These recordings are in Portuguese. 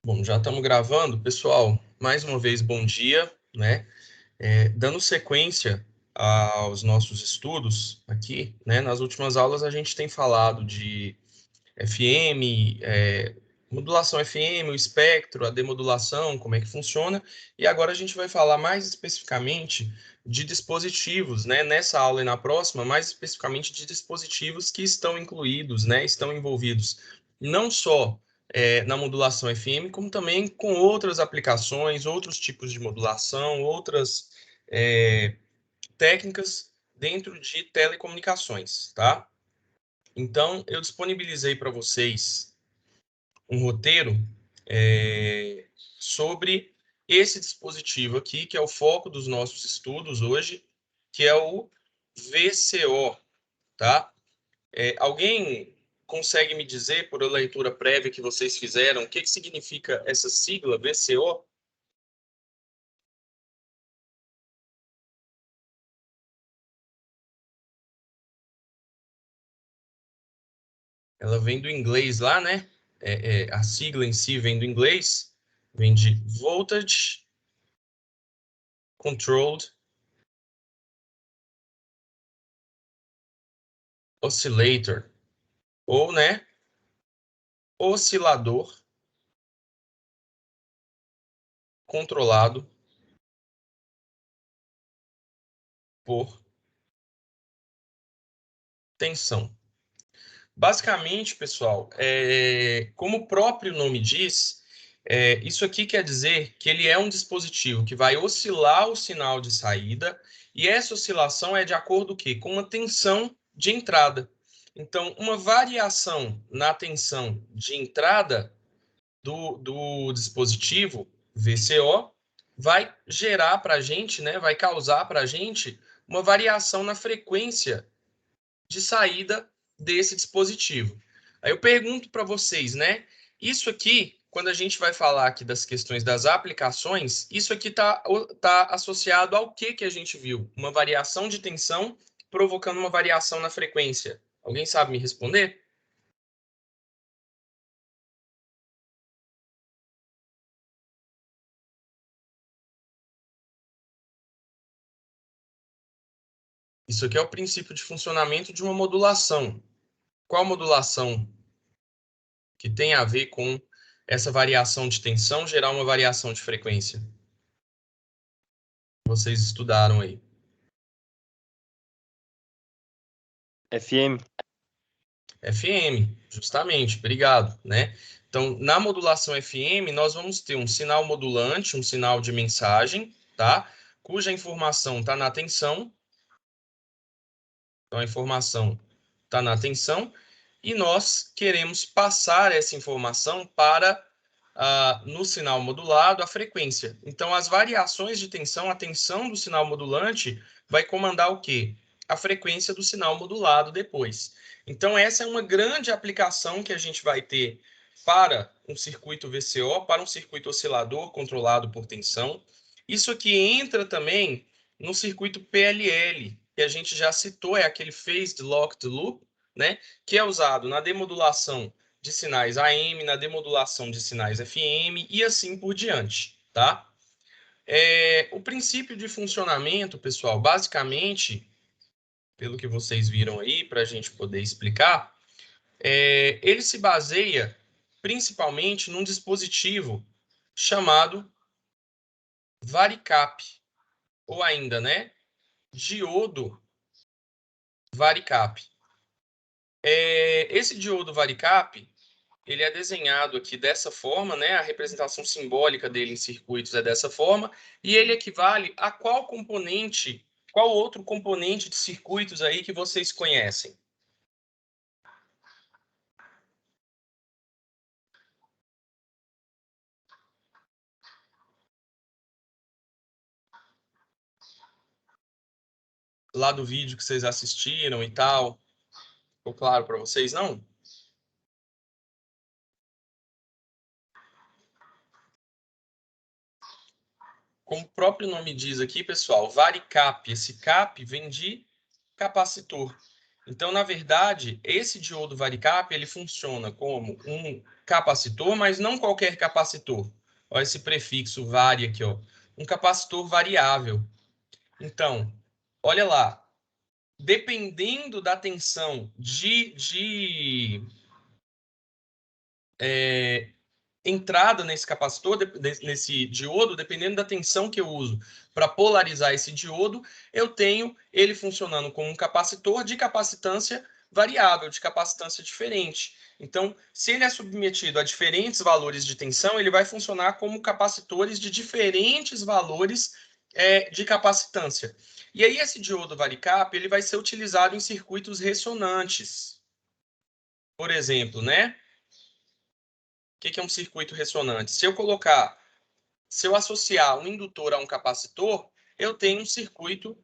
Bom, já estamos gravando. Pessoal, mais uma vez, bom dia, né? Dando sequência aos nossos estudos aqui, né? Nas últimas aulas a gente tem falado de FM, modulação FM, o espectro, a demodulação, como é que funciona, e agora a gente vai falar mais especificamente de dispositivos, né? Nessa aula e na próxima, mais especificamente de dispositivos que estão incluídos, né? Estão envolvidos não só na modulação FM, como também com outras aplicações, outros tipos de modulação, outras técnicas dentro de telecomunicações, tá? Então, eu disponibilizei para vocês um roteiro sobre esse dispositivo aqui, que é o foco dos nossos estudos hoje, que é o VCO, tá? Alguém consegue me dizer, por a leitura prévia que vocês fizeram, o que significa essa sigla, VCO? Ela vem do inglês lá, né? A sigla em si vem do inglês, vem de Voltage Controlled Oscillator, ou, né, oscilador controlado por tensão. Basicamente, pessoal, como o próprio nome diz, isso aqui quer dizer que ele é um dispositivo que vai oscilar o sinal de saída, e essa oscilação é de acordo com uma tensão de entrada. Então, uma variação na tensão de entrada do dispositivo VCO vai gerar para a gente, né, vai causar para a gente uma variação na frequência de saída desse dispositivo. Aí eu pergunto para vocês, né? Isso aqui, quando a gente vai falar aqui das questões das aplicações, isso aqui tá associado ao que a gente viu? Uma variação de tensão provocando uma variação na frequência. Alguém sabe me responder? Isso aqui é o princípio de funcionamento de uma modulação. Qual modulação que tem a ver com essa variação de tensão gerar uma variação de frequência? Vocês estudaram aí. FM. FM, justamente, obrigado, né? Então, na modulação FM, nós vamos ter um sinal modulante, um sinal de mensagem, tá? Cuja informação está na tensão. Então, a informação está na tensão e nós queremos passar essa informação para no sinal modulado a frequência. Então, as variações de tensão, a tensão do sinal modulante vai comandar o quê? A frequência do sinal modulado depois. Então, essa é uma grande aplicação que a gente vai ter para um circuito VCO, para um circuito oscilador controlado por tensão. Isso aqui entra também no circuito PLL, que a gente já citou, é aquele Phased Locked Loop, né, que é usado na demodulação de sinais AM, na demodulação de sinais FM e assim por diante, tá? O princípio de funcionamento, pessoal, basicamente, pelo que vocês viram aí, para a gente poder explicar, ele se baseia principalmente num dispositivo chamado varicap, ou ainda, né, diodo varicap. Esse diodo varicap, ele é desenhado aqui dessa forma, né? A representação simbólica dele em circuitos é dessa forma, e ele equivale a qual outro componente de circuitos aí que vocês conhecem? Lá do vídeo que vocês assistiram e tal, ficou claro para vocês, não? Como o próprio nome diz aqui, pessoal, varicap, esse cap vem de capacitor. Então, na verdade, esse diodo varicap, ele funciona como um capacitor, mas não qualquer capacitor. Olha esse prefixo vari aqui, ó. Um capacitor variável. Então, olha lá. Dependendo da tensão de entrada nesse capacitor, nesse diodo, dependendo da tensão que eu uso para polarizar esse diodo, eu tenho ele funcionando como um capacitor de capacitância variável, de capacitância diferente. Então, se ele é submetido a diferentes valores de tensão, ele vai funcionar como capacitores de diferentes valores de capacitância. E aí, esse diodo varicap, ele vai ser utilizado em circuitos ressonantes. Por exemplo, né? O que é um circuito ressonante? Se eu associar um indutor a um capacitor, eu tenho um circuito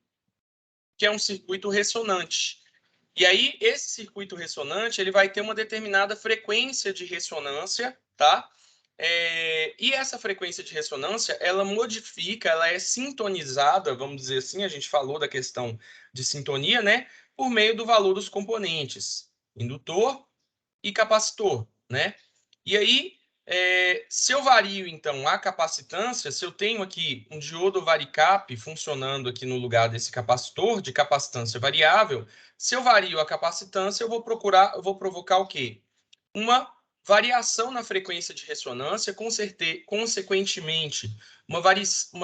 que é um circuito ressonante. E aí, esse circuito ressonante, ele vai ter uma determinada frequência de ressonância, tá? E essa frequência de ressonância, ela modifica, ela é sintonizada, vamos dizer assim, a gente falou da questão de sintonia, né? Por meio do valor dos componentes, indutor e capacitor, né? E aí, se eu vario, então, a capacitância, se eu tenho aqui um diodo varicap funcionando aqui no lugar desse capacitor de capacitância variável, se eu vario a capacitância, eu vou provocar o quê? Uma variação na frequência de ressonância, consequentemente, uma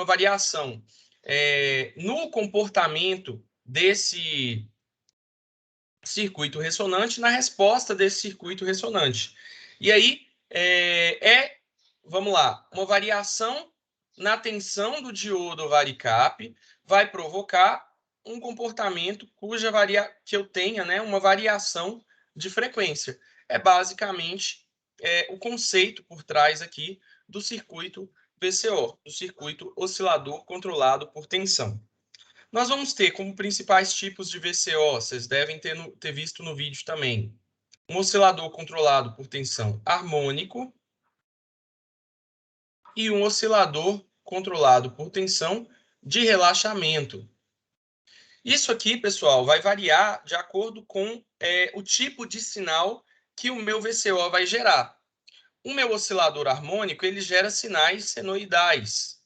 variação no comportamento desse circuito ressonante, na resposta desse circuito ressonante. E aí, vamos lá, uma variação na tensão do diodo varicap vai provocar um comportamento que eu tenha, né, uma variação de frequência. É basicamente o conceito por trás aqui do circuito VCO, do circuito oscilador controlado por tensão. Nós vamos ter como principais tipos de VCO, vocês devem ter visto no vídeo também, um oscilador controlado por tensão harmônico e um oscilador controlado por tensão de relaxamento. Isso aqui, pessoal, vai variar de acordo com o tipo de sinal que o meu VCO vai gerar. O meu oscilador harmônico, ele gera sinais senoidais,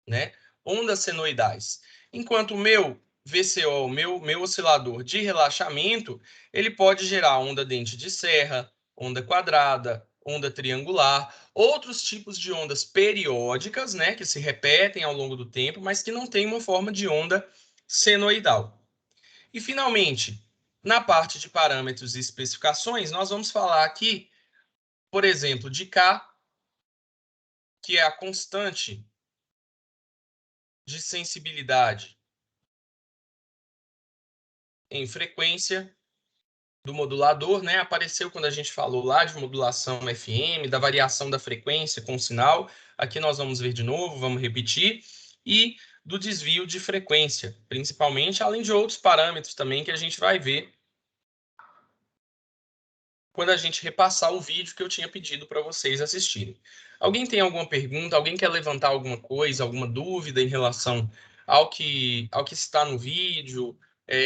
né? Ondas senoidais. Enquanto o meu VCO, meu oscilador de relaxamento, ele pode gerar onda dente de serra, onda quadrada, onda triangular, outros tipos de ondas periódicas, né, que se repetem ao longo do tempo, mas que não têm uma forma de onda senoidal. E, finalmente, na parte de parâmetros e especificações, nós vamos falar aqui, por exemplo, de K, que é a constante de sensibilidade em frequência do modulador, né? Apareceu quando a gente falou lá de modulação FM, da variação da frequência com o sinal. Aqui nós vamos ver de novo, vamos repetir. E do desvio de frequência, principalmente, além de outros parâmetros também que a gente vai ver quando a gente repassar o vídeo que eu tinha pedido para vocês assistirem. Alguém tem alguma pergunta? Alguém quer levantar alguma coisa, alguma dúvida em relação ao que está no vídeo,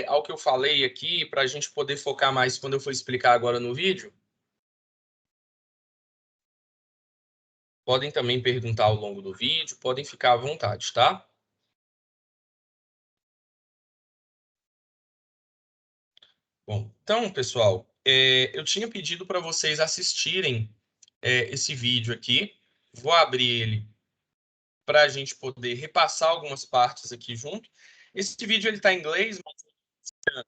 ao que eu falei aqui, para a gente poder focar mais quando eu for explicar agora no vídeo? Podem também perguntar ao longo do vídeo, podem ficar à vontade, tá? Bom, então, pessoal, eu tinha pedido para vocês assistirem esse vídeo aqui. Vou abrir ele para a gente poder repassar algumas partes aqui junto. Esse vídeo ele está em inglês, mas vou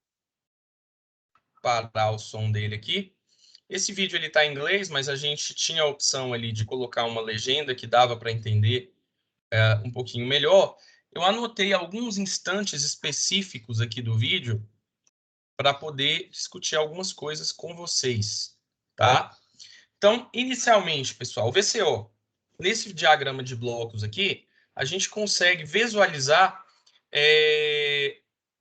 parar o som dele aqui. Esse vídeo ele está em inglês, mas a gente tinha a opção ali de colocar uma legenda que dava para entender um pouquinho melhor. Eu anotei alguns instantes específicos aqui do vídeo para poder discutir algumas coisas com vocês, tá? Então, inicialmente, pessoal, o VCO, nesse diagrama de blocos aqui, a gente consegue visualizar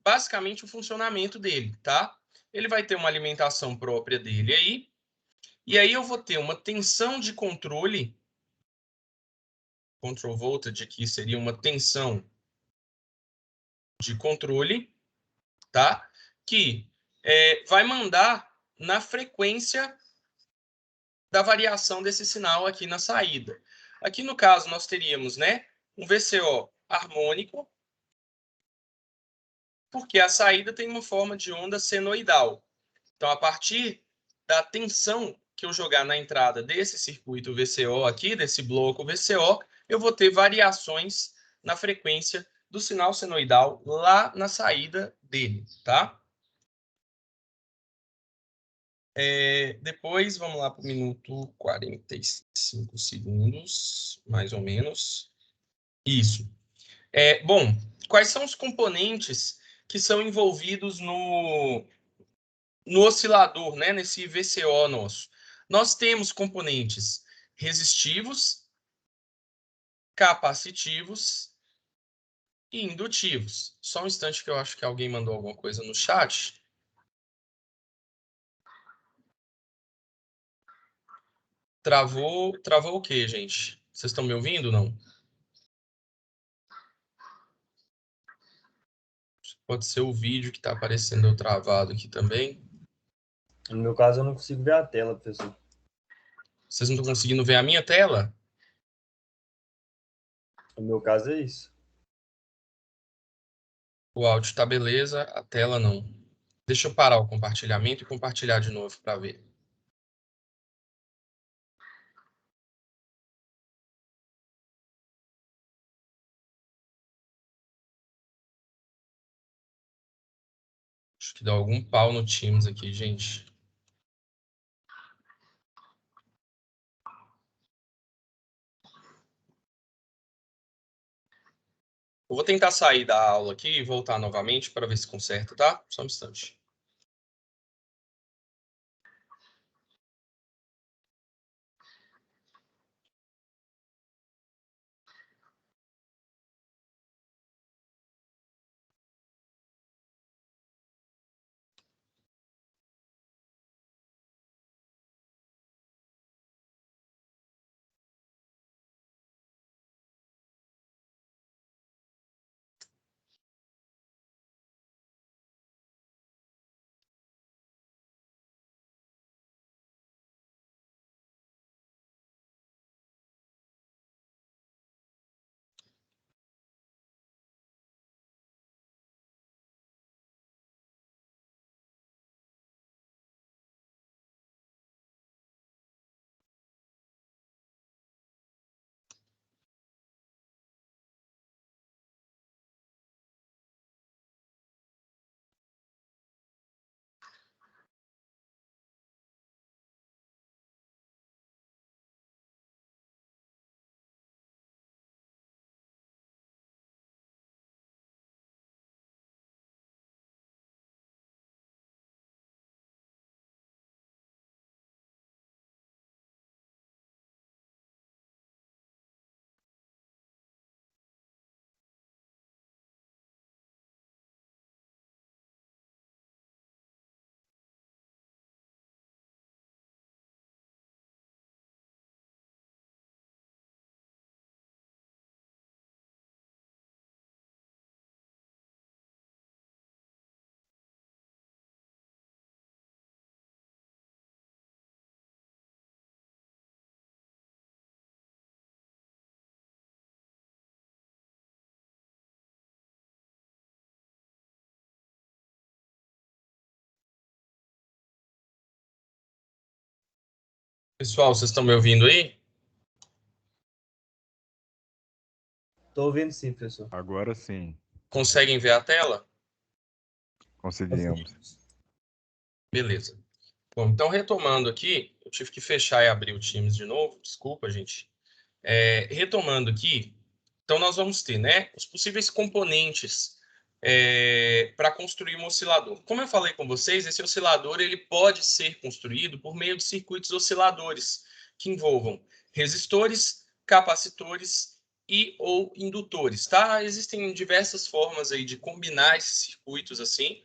basicamente o funcionamento dele, tá? Ele vai ter uma alimentação própria dele aí, e aí eu vou ter uma tensão de controle, control voltage aqui seria uma tensão de controle, tá? Que vai mandar na frequência da variação desse sinal aqui na saída. Aqui, no caso, nós teríamos, né, um VCO harmônico, porque a saída tem uma forma de onda senoidal. Então, a partir da tensão que eu jogar na entrada desse circuito VCO aqui, desse bloco VCO, eu vou ter variações na frequência do sinal senoidal lá na saída dele, tá? Depois, vamos lá para o minuto 45 segundos, mais ou menos. Isso. Bom, quais são os componentes que são envolvidos no oscilador, né, nesse VCO nosso? Nós temos componentes resistivos, capacitivos e indutivos. Só um instante que eu acho que alguém mandou alguma coisa no chat. Travou o quê, gente? Vocês estão me ouvindo, não? Pode ser o vídeo que está aparecendo eu travado aqui também. No meu caso, eu não consigo ver a tela, professor. Vocês não estão conseguindo ver a minha tela? No meu caso, é isso. O áudio está beleza, a tela não. Deixa eu parar o compartilhamento e compartilhar de novo para ver. Acho que dá algum pau no Teams aqui, gente. Eu vou tentar sair da aula aqui e voltar novamente para ver se conserta, tá? Só um instante. Pessoal, vocês estão me ouvindo aí? Estou ouvindo sim, professor. Agora sim, Conseguem ver a tela? conseguimos. Beleza. Bom, então retomando aqui, eu tive que fechar e abrir o Teams de novo, desculpa, gente. Retomando aqui, então nós vamos ter, né, os possíveis componentes para construir um oscilador. Como eu falei com vocês, esse oscilador ele pode ser construído por meio de circuitos osciladores que envolvam resistores, capacitores e ou indutores, tá? Existem diversas formas aí de combinar esses circuitos assim.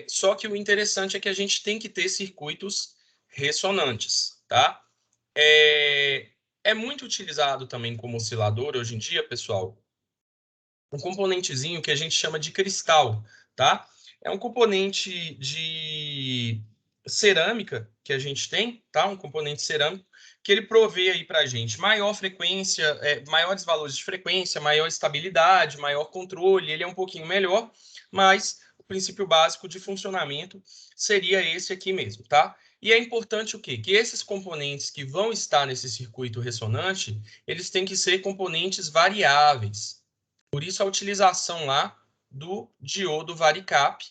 Só que o interessante é que a gente tem que ter circuitos ressonantes, tá? É muito utilizado também como oscilador hoje em dia, pessoal, um componentezinho que a gente chama de cristal, tá? É um componente de cerâmica que a gente tem, tá? Um componente cerâmico, que ele provê aí para a gente maior frequência, maiores valores de frequência, maior estabilidade, maior controle, ele é um pouquinho melhor, mas o princípio básico de funcionamento seria esse aqui mesmo, tá? E é importante o quê? Que esses componentes que vão estar nesse circuito ressonante, eles têm que ser componentes variáveis. Por isso a utilização lá do diodo varicap,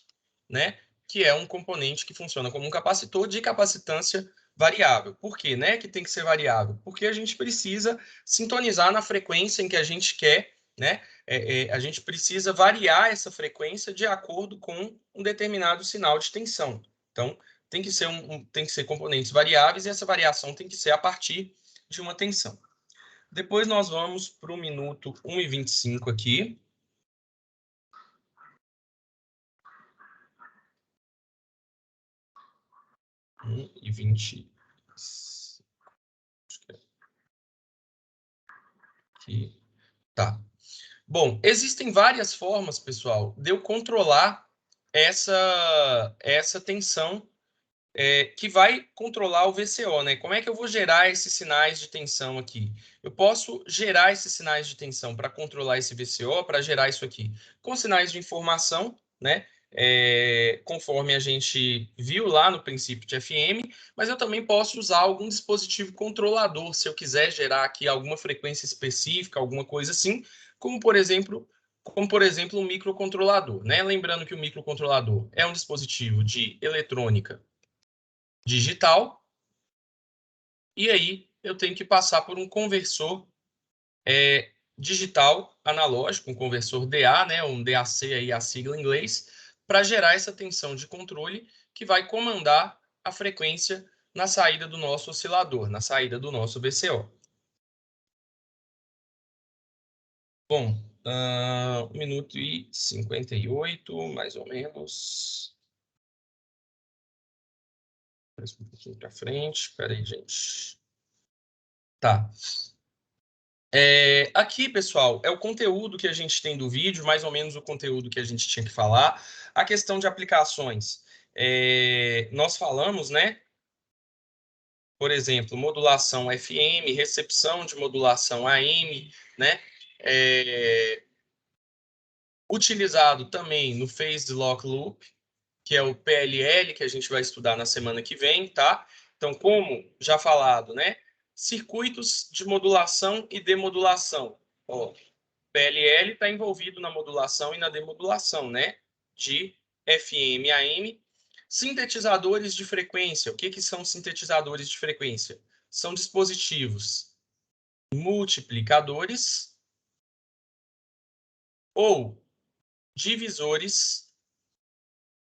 né? Que é um componente que funciona como um capacitor de capacitância variável. Por quê, né, que tem que ser variável? Porque a gente precisa sintonizar na frequência em que a gente quer, né? A gente precisa variar essa frequência de acordo com um determinado sinal de tensão. Então, tem que ser, tem que ser componentes variáveis e essa variação tem que ser a partir de uma tensão. Depois nós vamos para o minuto 1:25 aqui. 1:20. Aqui. Tá. Bom, existem várias formas, pessoal, de eu controlar essa tensão que vai controlar o VCO, né? Como é que eu vou gerar esses sinais de tensão aqui? Eu posso gerar esses sinais de tensão para controlar esse VCO, para gerar isso aqui, com sinais de informação, né? Conforme a gente viu lá no princípio de FM, mas eu também posso usar algum dispositivo controlador, se eu quiser gerar aqui alguma frequência específica, alguma coisa assim, como por exemplo um microcontrolador, né? Lembrando que o microcontrolador é um dispositivo de eletrônica digital, e aí eu tenho que passar por um conversor digital analógico, um conversor DA, né, um DAC aí a sigla em inglês, para gerar essa tensão de controle que vai comandar a frequência na saída do nosso oscilador, na saída do nosso VCO. Bom, 1:58, mais ou menos. Um pouquinho para frente. Espera aí, gente. Tá. Aqui, pessoal, é o conteúdo que a gente tem do vídeo, mais ou menos o conteúdo que a gente tinha que falar. A questão de aplicações. Nós falamos, né? Por exemplo, modulação FM, recepção de modulação AM, né? Utilizado também no Phase Lock Loop, que é o PLL, que a gente vai estudar na semana que vem, tá? Então, como já falado, né? Circuitos de modulação e demodulação. Ó, PLL está envolvido na modulação e na demodulação, né? De FM a AM. Sintetizadores de frequência. O que são sintetizadores de frequência? São dispositivos multiplicadores ou divisores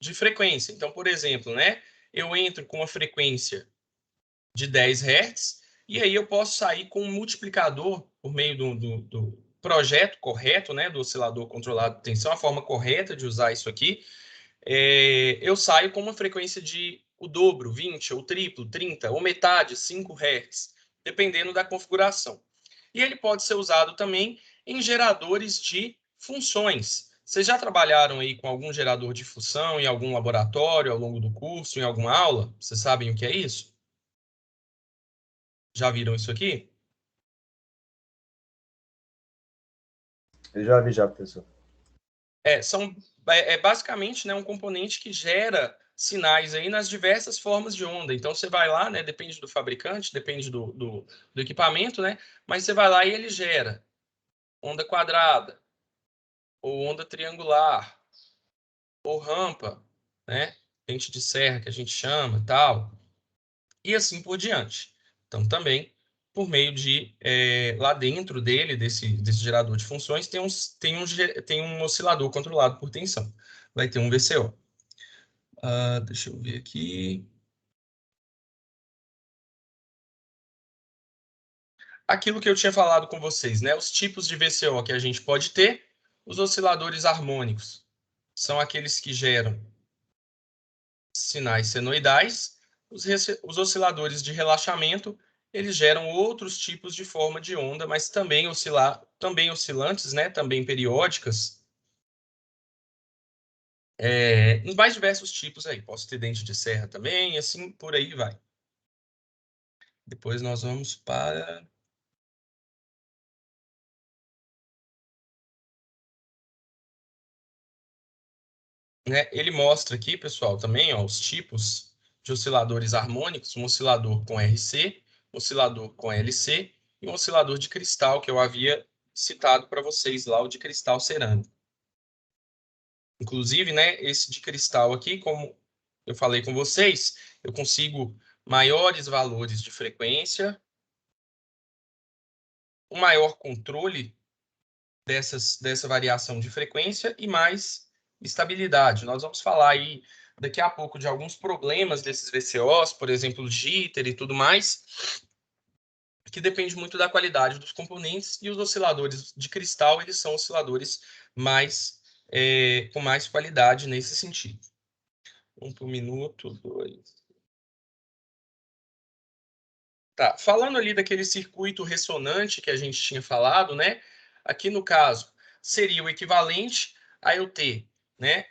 de frequência. Então, por exemplo, né? Eu entro com uma frequência de 10 Hz e aí eu posso sair com um multiplicador por meio do projeto correto, né, do oscilador controlado de tensão, a forma correta de usar isso aqui, eu saio com uma frequência de o dobro, 20, ou triplo, 30, ou metade, 5 Hz, dependendo da configuração. E ele pode ser usado também em geradores de funções. Vocês já trabalharam aí com algum gerador de função em algum laboratório ao longo do curso, em alguma aula? Vocês sabem o que é isso? Já viram isso aqui? Eu já vi já, professor. Basicamente, né, um componente que gera sinais aí nas diversas formas de onda. Então você vai lá, né, depende do fabricante, depende do equipamento, né, mas você vai lá e ele gera onda quadrada, ou onda triangular, ou rampa, né, pente de serra que a gente chama, tal, e assim por diante. Então também por meio de lá dentro dele, desse gerador de funções, tem um oscilador controlado por tensão. Vai ter um VCO. Deixa eu ver aqui. Aquilo que eu tinha falado com vocês, né? Os tipos de VCO que a gente pode ter, os osciladores harmônicos são aqueles que geram sinais senoidais. Os osciladores de relaxamento, eles geram outros tipos de forma de onda, mas também oscilantes, né? Também periódicas. Em mais diversos tipos aí. Posso ter dente de serra também, e assim por aí vai. Depois nós vamos para... né, ele mostra aqui, pessoal, também ó, os tipos de osciladores harmônicos, um oscilador com RC, um oscilador com LC e um oscilador de cristal, que eu havia citado para vocês lá, o de cristal cerâmico. Inclusive, né, esse de cristal aqui, como eu falei com vocês, eu consigo maiores valores de frequência, um maior controle dessa variação de frequência e mais estabilidade. Nós vamos falar aí daqui a pouco de alguns problemas desses VCOs, por exemplo, jitter e tudo mais, que depende muito da qualidade dos componentes, e os osciladores de cristal, eles são osciladores com mais qualidade nesse sentido. 1 por minuto, 2. Tá, falando ali daquele circuito ressonante que a gente tinha falado, né? Aqui no caso, seria o equivalente a eu ter, né,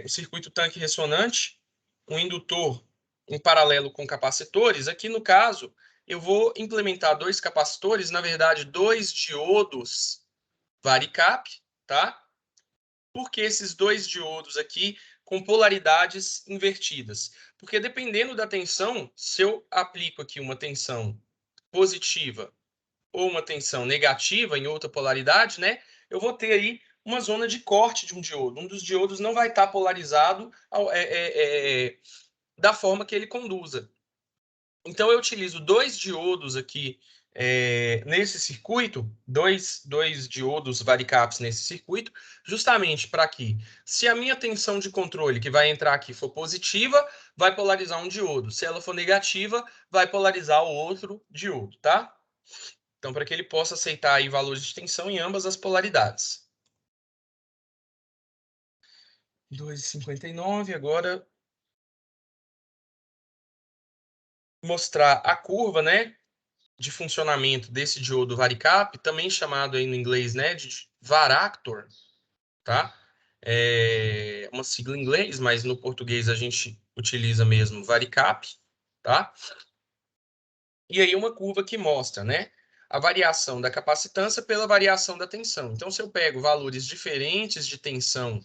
o circuito tanque ressonante, um indutor em paralelo com capacitores. Aqui no caso, eu vou implementar dois capacitores, na verdade, dois diodos varicap, tá? Por que esses dois diodos aqui com polaridades invertidas? Porque dependendo da tensão, se eu aplico aqui uma tensão positiva ou uma tensão negativa em outra polaridade, né, eu vou ter aí uma zona de corte de um diodo. Um dos diodos não vai estar polarizado da forma que ele conduza. Então, eu utilizo dois diodos aqui nesse circuito, dois diodos varicaps nesse circuito, justamente para que, se a minha tensão de controle que vai entrar aqui for positiva, vai polarizar um diodo. Se ela for negativa, vai polarizar o outro diodo, tá? Então, para que ele possa aceitar aí valores de tensão em ambas as polaridades. 2,59, agora mostrar a curva, né, de funcionamento desse diodo varicap, também chamado aí no inglês, né, de varactor, tá? É uma sigla em inglês, mas no português a gente utiliza mesmo varicap, tá? E aí uma curva que mostra, né, a variação da capacitância pela variação da tensão. Então, se eu pego valores diferentes de tensão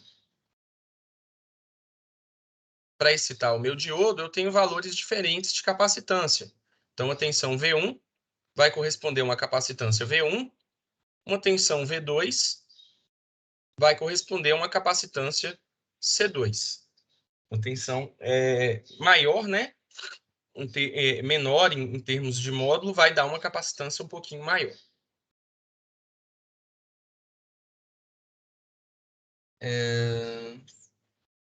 para excitar o meu diodo, eu tenho valores diferentes de capacitância. Então, a tensão V1 vai corresponder a uma capacitância V1, uma tensão V2 vai corresponder a uma capacitância C2. Uma tensão maior, né? Menor em termos de módulo, vai dar uma capacitância um pouquinho maior.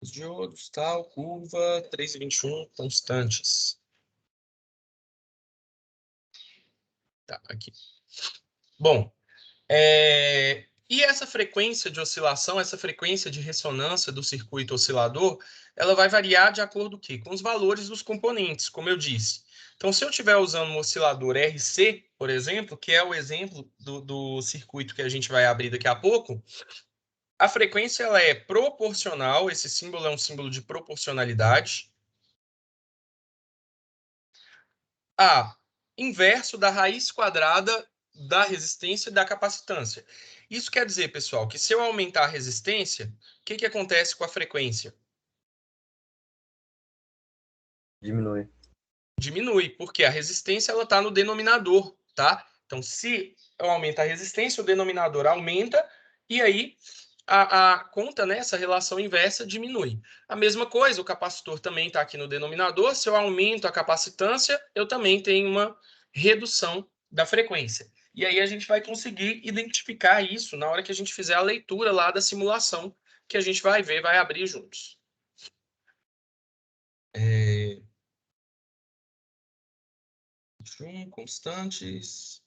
Os diodos, tal, curva, 3,21, constantes. Tá, aqui. Bom, e essa frequência de oscilação, essa frequência de ressonância do circuito oscilador, ela vai variar de acordo com os valores dos componentes, como eu disse. Então, se eu estiver usando um oscilador RC, por exemplo, que é o exemplo do circuito que a gente vai abrir daqui a pouco, a frequência ela é proporcional, esse símbolo é um símbolo de proporcionalidade, a inverso da raiz quadrada da resistência e da capacitância. Isso quer dizer, pessoal, que se eu aumentar a resistência, o que acontece com a frequência? Diminui. Diminui, porque a resistência ela está no denominador, tá? Então, se eu aumentar a resistência, o denominador aumenta, e aí a conta, né, essa relação inversa diminui. A mesma coisa, o capacitor também está aqui no denominador. Se eu aumento a capacitância, eu também tenho uma redução da frequência. E aí a gente vai conseguir identificar isso na hora que a gente fizer a leitura lá da simulação, que a gente vai ver, vai abrir juntos. Constantes.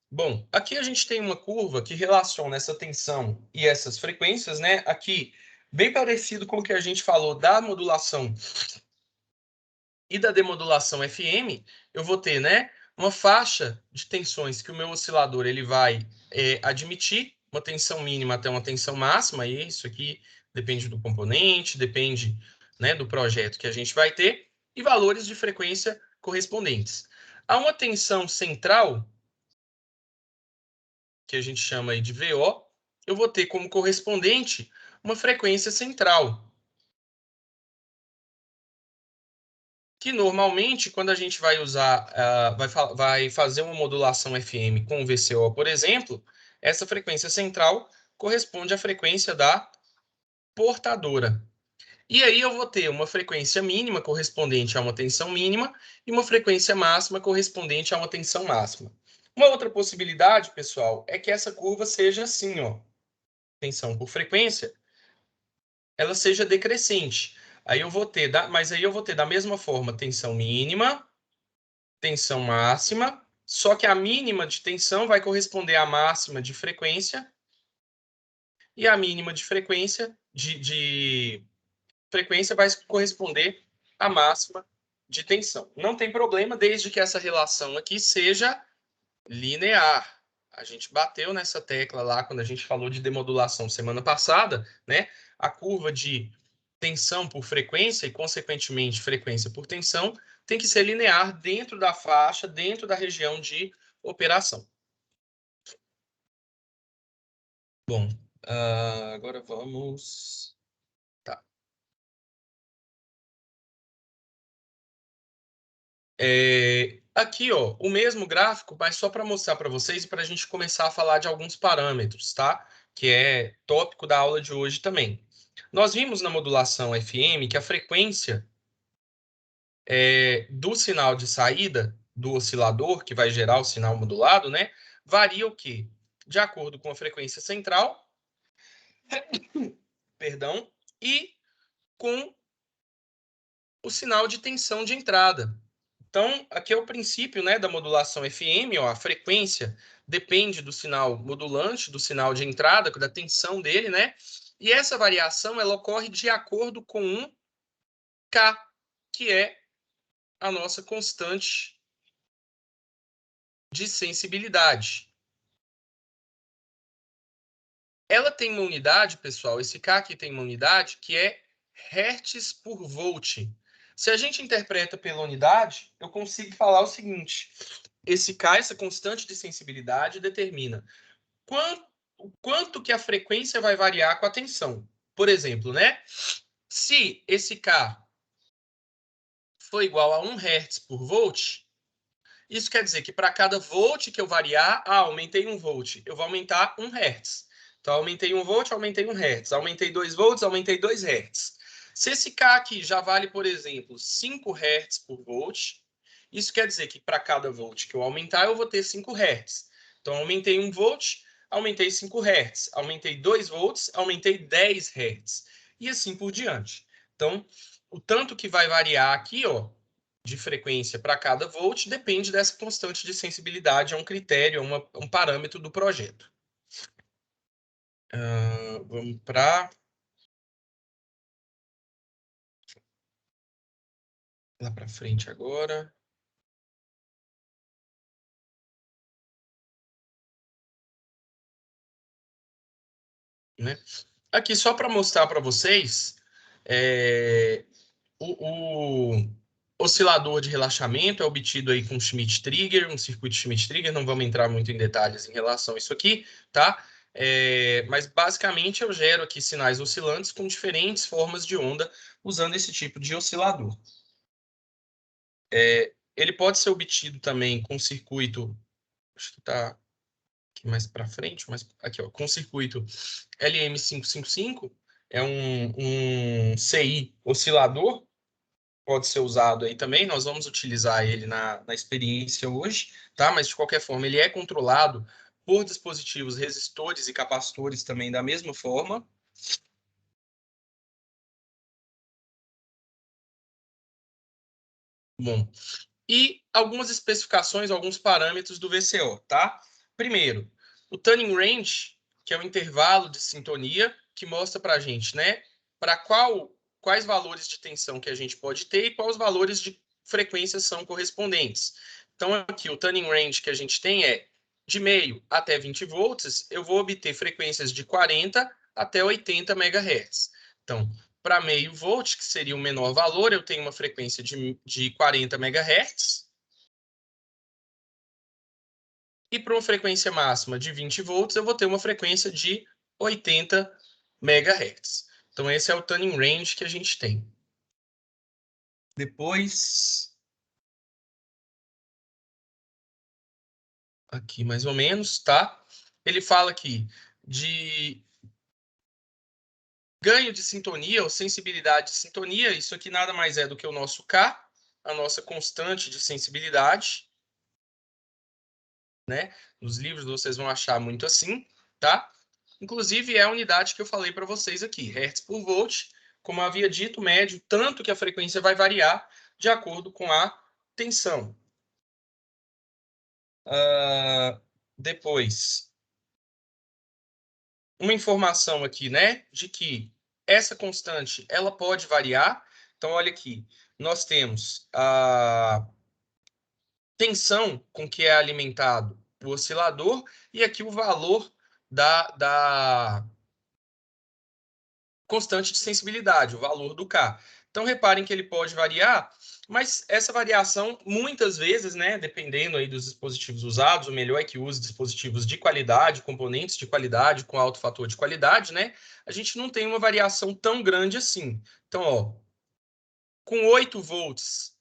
Bom, aqui a gente tem uma curva que relaciona essa tensão e essas frequências, né? Aqui, bem parecido com o que a gente falou da modulação e da demodulação FM, eu vou ter, né, uma faixa de tensões que o meu oscilador ele vai admitir, uma tensão mínima até uma tensão máxima, e isso aqui depende do componente, depende, né, do projeto que a gente vai ter, e valores de frequência correspondentes. Há uma tensão central, que a gente chama aí de VO, eu vou ter como correspondente uma frequência central, que normalmente, quando a gente vai usar, vai fazer uma modulação FM com o VCO, por exemplo, essa frequência central corresponde à frequência da portadora. E aí eu vou ter uma frequência mínima correspondente a uma tensão mínima e uma frequência máxima correspondente a uma tensão máxima. Uma outra possibilidade, pessoal, é que essa curva seja assim, ó, tensão por frequência, ela seja decrescente. Aí eu vou ter, mas aí eu vou ter da mesma forma tensão mínima, tensão máxima, só que a mínima de tensão vai corresponder à máxima de frequência e a mínima de frequência de frequência vai corresponder à máxima de tensão. Não tem problema, desde que essa relação aqui seja linear. A gente bateu nessa tecla lá quando a gente falou de demodulação semana passada, né? A curva de tensão por frequência e, consequentemente, frequência por tensão tem que ser linear dentro da faixa, dentro da região de operação. Bom, agora vamos... Tá. Aqui, ó, o mesmo gráfico, mas só para mostrar para vocês e para a gente começar a falar de alguns parâmetros, tá? Que é tópico da aula de hoje também. Nós vimos na modulação FM que a frequência do sinal de saída do oscilador, que vai gerar o sinal modulado, né? Varia o quê? De acordo com a frequência central, perdão, e com o sinal de tensão de entrada. Então, aqui é o princípio, né, da modulação FM, ó, a frequência depende do sinal modulante, do sinal de entrada, da tensão dele, né? E essa variação ela ocorre de acordo com um K, que é a nossa constante de sensibilidade. Ela tem uma unidade, pessoal, esse K aqui tem uma unidade que é Hertz por volt. Se a gente interpreta pela unidade, eu consigo falar o seguinte: esse K, essa constante de sensibilidade, determina o quanto que a frequência vai variar com a tensão. Por exemplo, né? Se esse K for igual a 1 Hz por volt, isso quer dizer que para cada volt que eu variar, aumentei 1 volt, eu vou aumentar 1 Hz. Então, aumentei 1 volt, aumentei 1 Hz. Aumentei 2 volts, aumentei 2 Hz. Se esse K aqui já vale, por exemplo, 5 Hz por volt, isso quer dizer que para cada volt que eu aumentar, eu vou ter 5 Hz. Então, aumentei 1 volt, aumentei 5 Hz. Aumentei 2 volts, aumentei 10 Hz. E assim por diante. Então, o tanto que vai variar aqui, ó, de frequência para cada volt depende dessa constante de sensibilidade, é um critério, é um parâmetro do projeto. Vamos para lá para frente agora. Né? Aqui só para mostrar para vocês o oscilador de relaxamento é obtido aí com Schmitt-Trigger, um circuito Schmitt-Trigger, não vamos entrar muito em detalhes em relação a isso aqui, tá? Mas basicamente eu gero aqui sinais oscilantes com diferentes formas de onda usando esse tipo de oscilador. Ele pode ser obtido também com circuito, acho que está aqui mais para frente, mas aqui, ó, com circuito LM555, é um CI oscilador, pode ser usado aí também, nós vamos utilizar ele na experiência hoje, tá? Mas de qualquer forma, ele é controlado por dispositivos resistores e capacitores também da mesma forma. Bom, e algumas especificações, alguns parâmetros do VCO, tá? Primeiro, o tuning range, que é o intervalo de sintonia, que mostra para a gente, né, para quais valores de tensão que a gente pode ter e quais valores de frequência são correspondentes. Então, aqui, o tuning range que a gente tem é de meio até 20 volts, eu vou obter frequências de 40 até 80 MHz. Então, para meio volt, que seria o menor valor, eu tenho uma frequência de 40 MHz. E para uma frequência máxima de 20 volts, eu vou ter uma frequência de 80 MHz. Então, esse é o tuning range que a gente tem. Depois, aqui mais ou menos, tá? Ele fala aqui de ganho de sintonia ou sensibilidade de sintonia. Isso aqui nada mais é do que o nosso K, a nossa constante de sensibilidade, né? Nos livros vocês vão achar muito assim, tá? Inclusive é a unidade que eu falei para vocês aqui, Hertz por volt, como eu havia dito, médio, tanto que a frequência vai variar de acordo com a tensão. Depois, uma informação aqui, né, de que essa constante ela pode variar. Então, olha aqui, nós temos a tensão com que é alimentado o oscilador e aqui o valor da constante de sensibilidade, o valor do K. Então, reparem que ele pode variar, mas essa variação, muitas vezes, né, dependendo aí dos dispositivos usados, o melhor é que use dispositivos de qualidade, componentes de qualidade, com alto fator de qualidade, né, a gente não tem uma variação tão grande assim. Então, ó, com 8 volts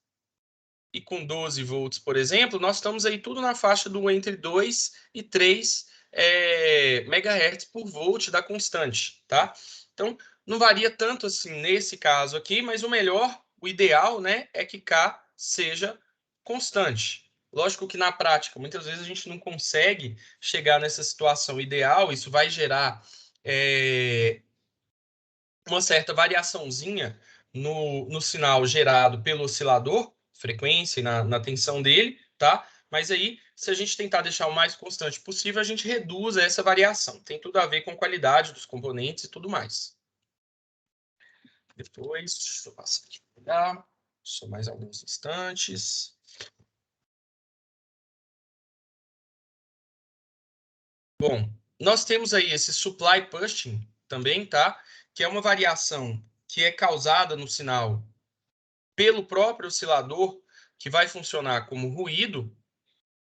e com 12 volts, por exemplo, nós estamos aí tudo na faixa do entre 2 e 3 megahertz por volt da constante, tá? Então, não varia tanto assim nesse caso aqui, mas o melhor, o ideal, né, é que K seja constante. Lógico que na prática, muitas vezes a gente não consegue chegar nessa situação ideal, isso vai gerar uma certa variaçãozinha no sinal gerado pelo oscilador, frequência e na tensão dele, tá? Mas aí, se a gente tentar deixar o mais constante possível, a gente reduz essa variação. Tem tudo a ver com a qualidade dos componentes e tudo mais. Depois, deixa eu passar aqui para olhar. Só mais alguns instantes. Bom, nós temos aí esse supply pushing também, tá? Que é uma variação que é causada no sinal pelo próprio oscilador, que vai funcionar como ruído.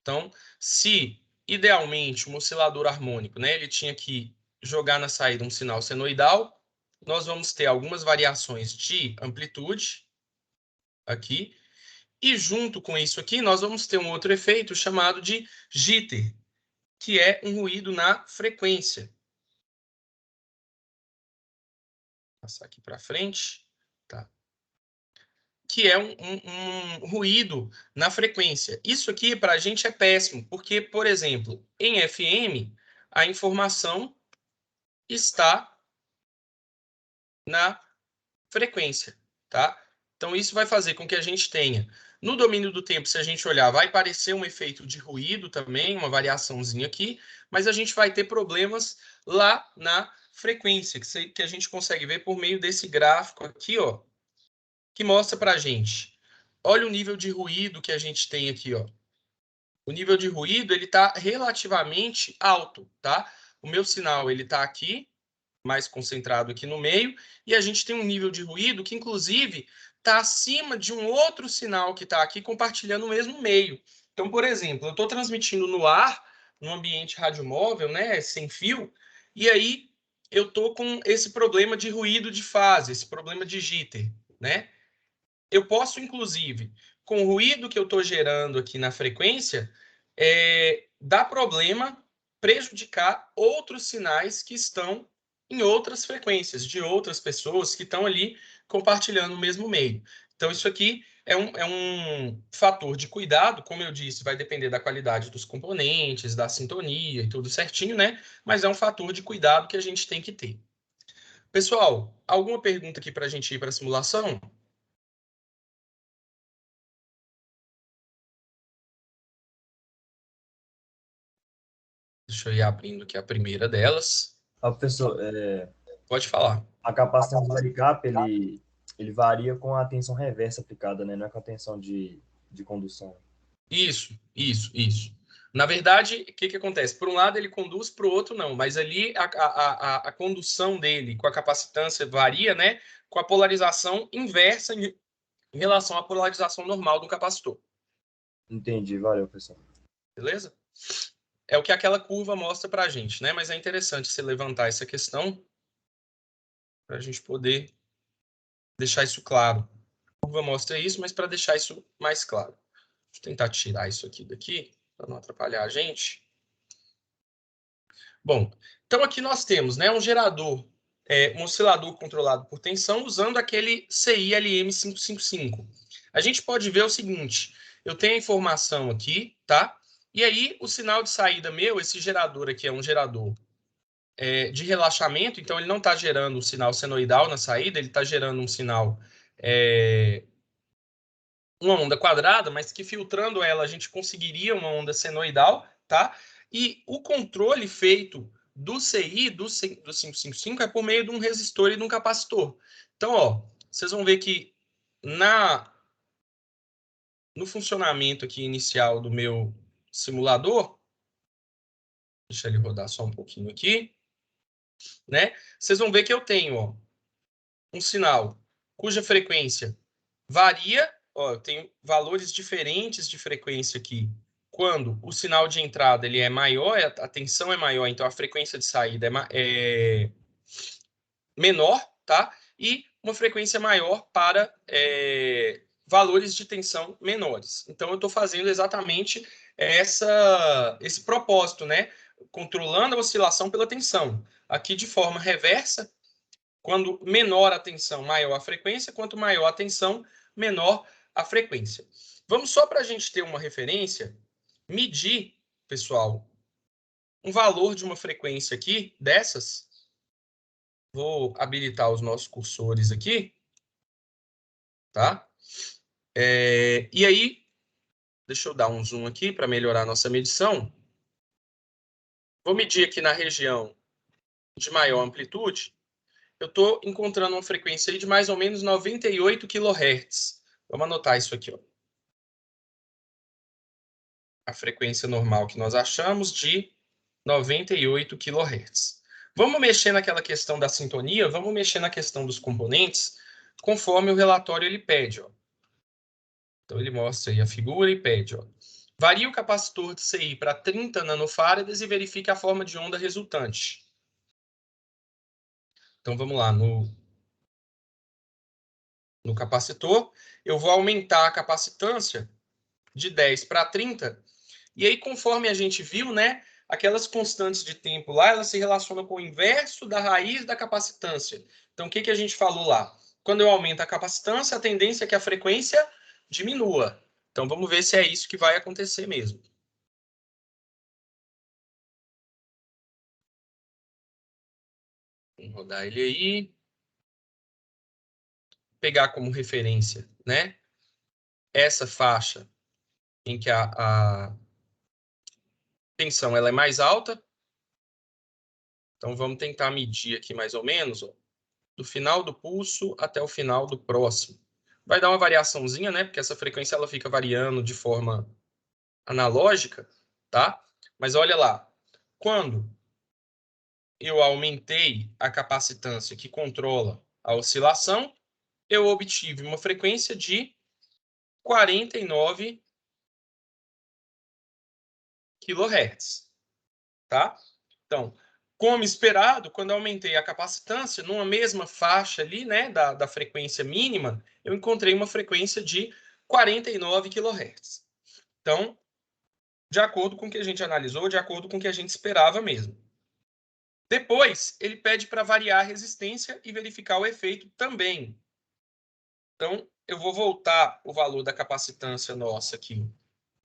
Então, se idealmente um oscilador harmônico, né, ele tinha que jogar na saída um sinal senoidal, nós vamos ter algumas variações de amplitude aqui, e junto com isso aqui, nós vamos ter um outro efeito chamado de jitter, que é um ruído na frequência. Vou passar aqui para frente, tá? Que é um ruído na frequência. Isso aqui para a gente é péssimo, porque, por exemplo, em FM, a informação está na frequência, tá? Então, isso vai fazer com que a gente tenha, no domínio do tempo, se a gente olhar, vai parecer um efeito de ruído também, uma variaçãozinha aqui, mas a gente vai ter problemas lá na frequência, que a gente consegue ver por meio desse gráfico aqui, ó, que mostra para a gente. Olha o nível de ruído que a gente tem aqui, ó. O nível de ruído ele está relativamente alto, tá? O meu sinal ele está aqui, mais concentrado aqui no meio, e a gente tem um nível de ruído que, inclusive, está acima de um outro sinal que está aqui compartilhando o mesmo meio. Então, por exemplo, eu estou transmitindo no ar, num ambiente radiomóvel, né, sem fio, e aí eu estou com esse problema de ruído de fase, esse problema de jitter, né? Eu posso, inclusive, com o ruído que eu estou gerando aqui na frequência, dar problema, prejudicar outros sinais que estão em outras frequências, de outras pessoas que estão ali compartilhando o mesmo meio. Então, isso aqui é um fator de cuidado, como eu disse, vai depender da qualidade dos componentes, da sintonia e tudo certinho, né? Mas é um fator de cuidado que a gente tem que ter. Pessoal, alguma pergunta aqui para a gente ir para a simulação? Deixa eu ir abrindo aqui a primeira delas. Professor, Pode falar. a capacitância do varicap, ele varia com a tensão reversa aplicada, né? Não é com a tensão de condução. Isso, isso, isso. Na verdade, o que acontece? Por um lado ele conduz, para o outro não, mas ali a condução dele com a capacitância varia, né, com a polarização inversa em relação à polarização normal do capacitor. Entendi, valeu, pessoal. Beleza? É o que aquela curva mostra para a gente, né? Mas é interessante você levantar essa questão para a gente poder deixar isso claro. A curva mostra isso, mas para deixar isso mais claro. Deixa eu tentar tirar isso aqui daqui, para não atrapalhar a gente. Bom, então aqui nós temos, né, um gerador, um oscilador controlado por tensão usando aquele CI-LM555. A gente pode ver o seguinte, eu tenho a informação aqui, tá? E aí o sinal de saída meu, esse gerador aqui é um gerador de relaxamento, então ele não está gerando um sinal senoidal na saída, ele está gerando um sinal, uma onda quadrada, mas que filtrando ela a gente conseguiria uma onda senoidal, tá? E o controle feito do CI, do 555, é por meio de um resistor e de um capacitor. Então, ó, vocês vão ver que no funcionamento aqui inicial do meu simulador, deixa ele rodar só um pouquinho aqui, né? Vocês vão ver que eu tenho, ó, um sinal cuja frequência varia, ó, eu tenho valores diferentes de frequência aqui. Quando o sinal de entrada ele é maior, a tensão é maior, então a frequência de saída é menor, tá? E uma frequência maior para valores de tensão menores. Então eu estou fazendo exatamente esse propósito, né? Controlando a oscilação pela tensão. Aqui de forma reversa, quando menor a tensão, maior a frequência. Quanto maior a tensão, menor a frequência. Vamos só para a gente ter uma referência, medir, pessoal, um valor de uma frequência aqui, dessas. Vou habilitar os nossos cursores aqui, tá? E aí, deixa eu dar um zoom aqui para melhorar a nossa medição. Vou medir aqui na região de maior amplitude. Eu estou encontrando uma frequência aí de mais ou menos 98 kHz. Vamos anotar isso aqui, ó. A frequência normal que nós achamos de 98 kHz. Vamos mexer naquela questão da sintonia, vamos mexer na questão dos componentes, conforme o relatório ele pede, ó. Então ele mostra aí a figura e pede, ó. Varia o capacitor de CI para 30 nanofarads e verifique a forma de onda resultante. Então vamos lá, no capacitor, eu vou aumentar a capacitância de 10 para 30, e aí conforme a gente viu, né, aquelas constantes de tempo lá, elas se relacionam com o inverso da raiz da capacitância. Então o que a gente falou lá? Quando eu aumento a capacitância, a tendência é que a frequência diminua. Então vamos ver se é isso que vai acontecer mesmo. Vamos rodar ele aí. Pegar como referência, né, essa faixa em que a tensão ela é mais alta. Então vamos tentar medir aqui mais ou menos, ó, do final do pulso até o final do próximo. Vai dar uma variaçãozinha, né, porque essa frequência ela fica variando de forma analógica, tá? Mas olha lá, quando eu aumentei a capacitância que controla a oscilação, eu obtive uma frequência de 49 kHz, tá? Então, como esperado, quando eu aumentei a capacitância, numa mesma faixa ali, né, da frequência mínima, eu encontrei uma frequência de 49 kHz. Então, de acordo com o que a gente analisou, de acordo com o que a gente esperava mesmo. Depois, ele pede para variar a resistência e verificar o efeito também. Então, eu vou voltar o valor da capacitância nossa aqui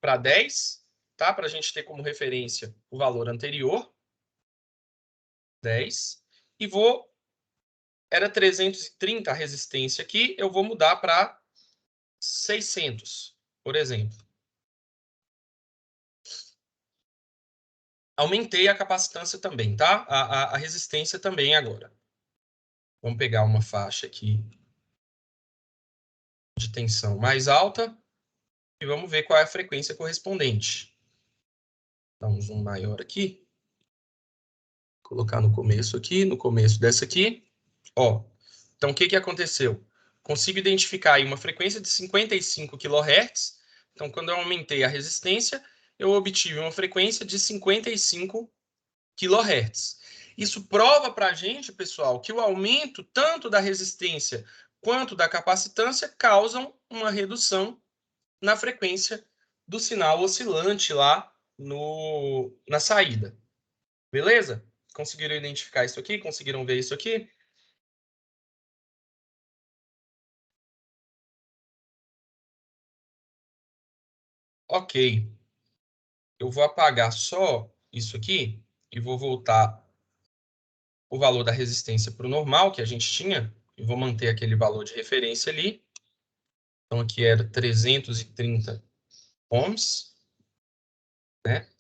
para 10, tá? Para a gente ter como referência o valor anterior, 10, e era 330 a resistência aqui, eu vou mudar para 600, por exemplo. Aumentei a capacitância também, tá? A resistência também agora. Vamos pegar uma faixa aqui de tensão mais alta e vamos ver qual é a frequência correspondente. Dar um zoom maior aqui. Colocar no começo aqui, no começo dessa aqui. Ó, então o que que aconteceu? Consigo identificar aí uma frequência de 55 kHz. Então, quando eu aumentei a resistência, eu obtive uma frequência de 55 kHz. Isso prova para a gente, pessoal, que o aumento tanto da resistência quanto da capacitância causam uma redução na frequência do sinal oscilante lá na saída. Beleza? Conseguiram identificar isso aqui? Conseguiram ver isso aqui? Ok. Eu vou apagar só isso aqui e vou voltar o valor da resistência para o normal que a gente tinha. E vou manter aquele valor de referência ali. Então, aqui era 330 ohms, né?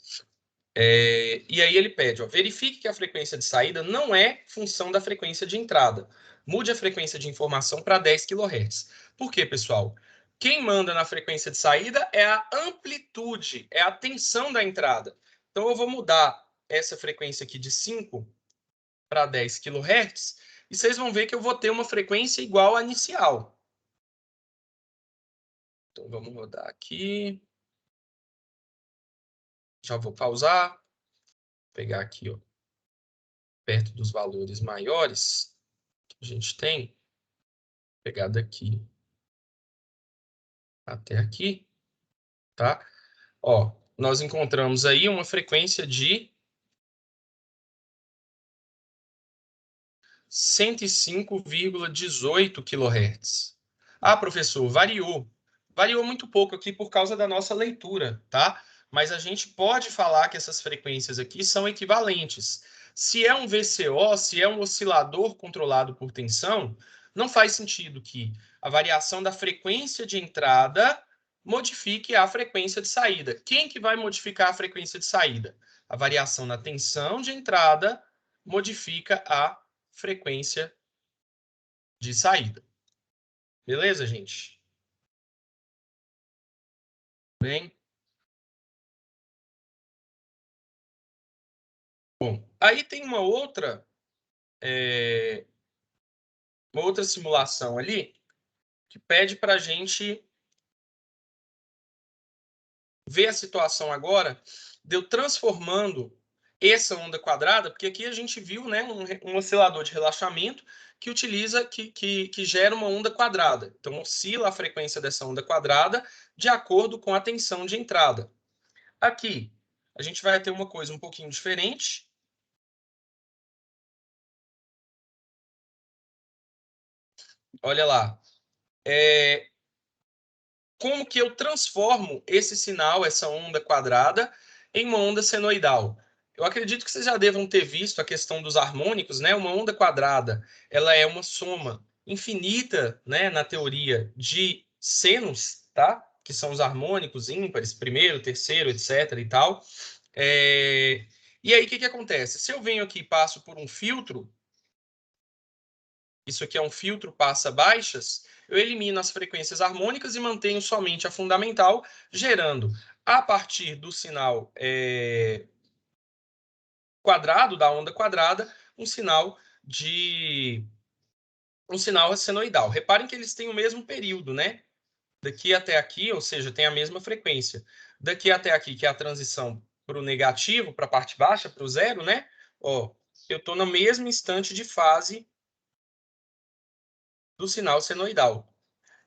E aí ele pede, ó, verifique que a frequência de saída não é função da frequência de entrada. Mude a frequência de informação para 10 kHz. Por quê, pessoal? Quem manda na frequência de saída é a amplitude, é a tensão da entrada. Então, eu vou mudar essa frequência aqui de 5 para 10 kHz e vocês vão ver que eu vou ter uma frequência igual à inicial. Então, vamos rodar aqui. Já vou pausar. Pegar aqui, ó, perto dos valores maiores que a gente tem. Pegar daqui até aqui, tá? Ó, nós encontramos aí uma frequência de 105,18 kHz. Ah, professor, variou. Variou muito pouco aqui por causa da nossa leitura, tá? Mas a gente pode falar que essas frequências aqui são equivalentes. Se é um VCO, se é um oscilador controlado por tensão, não faz sentido que a variação da frequência de entrada modifique a frequência de saída. Quem que vai modificar a frequência de saída? A variação na tensão de entrada modifica a frequência de saída. Beleza, gente? Bem. Bom, aí tem uma outra simulação ali que pede para a gente ver a situação agora de eu transformando essa onda quadrada, porque aqui a gente viu, né, um oscilador de relaxamento que utiliza, que gera uma onda quadrada. Então, oscila a frequência dessa onda quadrada de acordo com a tensão de entrada. Aqui, a gente vai ter uma coisa um pouquinho diferente. Olha lá. Como que eu transformo esse sinal, essa onda quadrada, em uma onda senoidal? Eu acredito que vocês já devam ter visto a questão dos harmônicos, né? Uma onda quadrada, ela é uma soma infinita, né, na teoria, de senos, tá? Que são os harmônicos ímpares, primeiro, terceiro, etc. e tal. E aí, o que que acontece? Se eu venho aqui e passo por um filtro, isso aqui é um filtro passa baixas, eu elimino as frequências harmônicas e mantenho somente a fundamental, gerando, a partir do sinal quadrado, da onda quadrada, um sinal senoidal. Reparem que eles têm o mesmo período, né? Daqui até aqui, ou seja, tem a mesma frequência. Daqui até aqui, que é a transição para o negativo, para a parte baixa, para o zero, né? Ó, eu estou no mesmo instante de fase do sinal senoidal.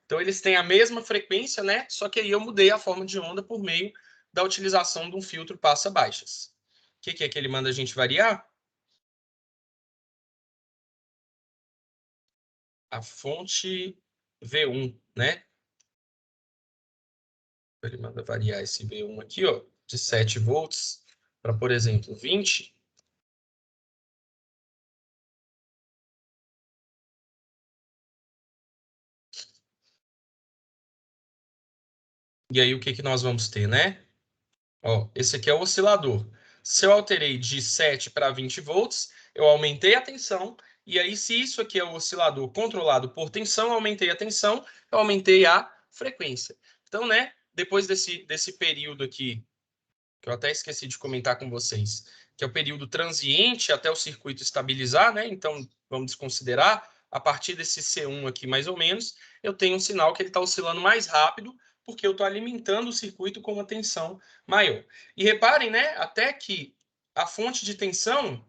Então, eles têm a mesma frequência, né? Só que aí eu mudei a forma de onda por meio da utilização de um filtro passa-baixas. O que é que ele manda a gente variar? A fonte V1, né? Ele manda variar esse V1 aqui, ó, de 7 volts para, por exemplo, 20. E aí, o que nós vamos ter, né? Ó, esse aqui é o oscilador. Se eu alterei de 7 para 20 volts, eu aumentei a tensão. E aí, se isso aqui é o oscilador controlado por tensão, eu aumentei a tensão, eu aumentei a frequência. Então, né, depois desse período aqui que eu até esqueci de comentar com vocês, que é o período transiente até o circuito estabilizar, né? Então, vamos desconsiderar, a partir desse C1 aqui, mais ou menos, eu tenho um sinal que ele está oscilando mais rápido, porque eu estou alimentando o circuito com uma tensão maior. E reparem, né, até que a fonte de tensão,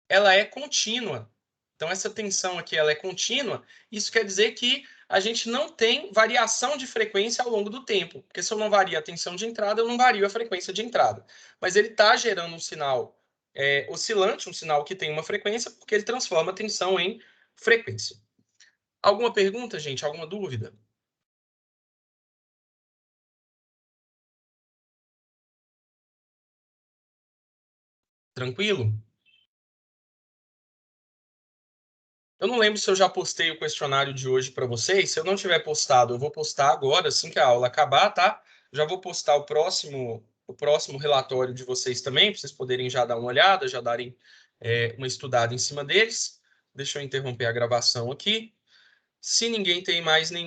ela é contínua. Então, essa tensão aqui, ela é contínua. Isso quer dizer que a gente não tem variação de frequência ao longo do tempo. Porque se eu não vario a tensão de entrada, eu não vario a frequência de entrada. Mas ele está gerando um sinal oscilante, um sinal que tem uma frequência, porque ele transforma a tensão em frequência. Alguma pergunta, gente? Alguma dúvida? Tranquilo? Eu não lembro se eu já postei o questionário de hoje para vocês. Se eu não tiver postado, eu vou postar agora, assim que a aula acabar, tá? Já vou postar o próximo relatório de vocês também, para vocês poderem já dar uma olhada, já darem uma estudada em cima deles. Deixa eu interromper a gravação aqui. Se ninguém tem mais nenhum